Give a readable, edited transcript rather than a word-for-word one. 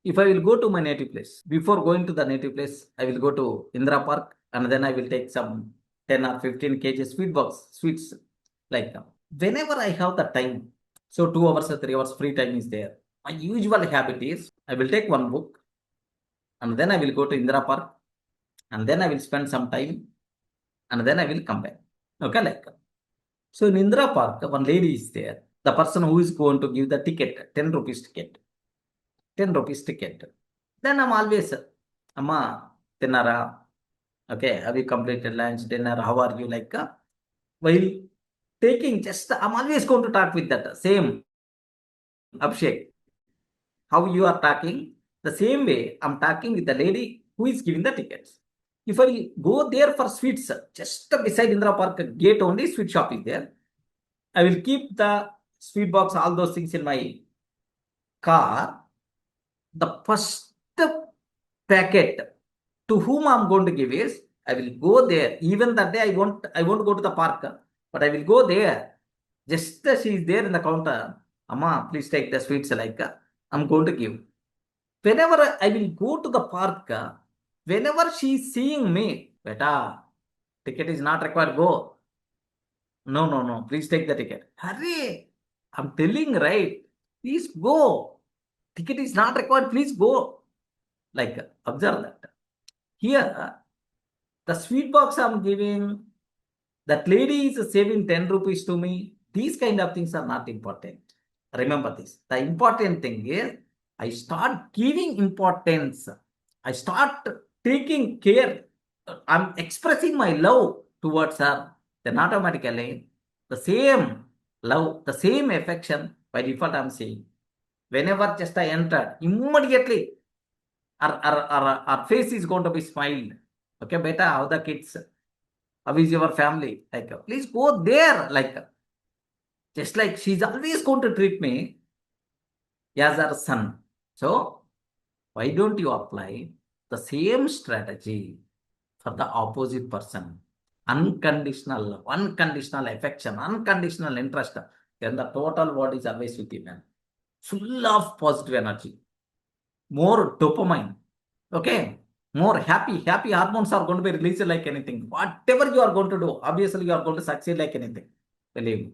if I will go to my native place, before going to the native place, I will go to Indra Park and then I will take some 10 or 15 kg sweets like that. Whenever I have the time, so 2 hours or 3 hours free time is there. My usual habit is I will take one book and then I will go to Indra Park and then I will spend some time and then I will come back. Okay, like that. So in Indra Park, one lady is there. The person who is going to give the ticket, 10 rupees ticket. 10 rupees ticket. Then I'm always, Amma, Tinara, okay, have you completed lunch, dinner, how are you? Like, while taking just, I'm always going to talk with that same Abhishek. How you are talking, the same way I'm talking with the lady who is giving the tickets. If I go there for sweets, just beside Indra Park gate only, sweet shop is there. I will keep the sweet box, all those things in my car. The first packet to whom I'm going to give is I will go there. Even that day I won't go to the park, but I will go there. Just as she is there in the counter, Amma, please take the sweets like I'm going to give. Whenever I will go to the park, whenever she is seeing me, beta, ticket is not required, go. No, no, no, please take the ticket. Hurry, I'm telling right, please go. Ticket is not required, please go. Like, observe that. Here, the sweet box I'm giving, that lady is saving 10 rupees to me. These kind of things are not important. Remember this. The important thing is I start giving importance. I start taking care. I'm expressing my love towards her. Then automatically the same love, the same affection by default I'm saying. Whenever just I entered, immediately our face is going to be smiled. Okay, beta, how the kids? How is your family? Like, please go there. Like, just like she's always going to treat me as her son. So, why don't you apply the same strategy for the opposite person? Unconditional love, unconditional affection, unconditional interest. Then the total world is always with you, man. Full of positive energy, more dopamine. Okay, more happy hormones are going to be released like anything. Whatever you are going to do, obviously you are going to succeed like anything. Believe me.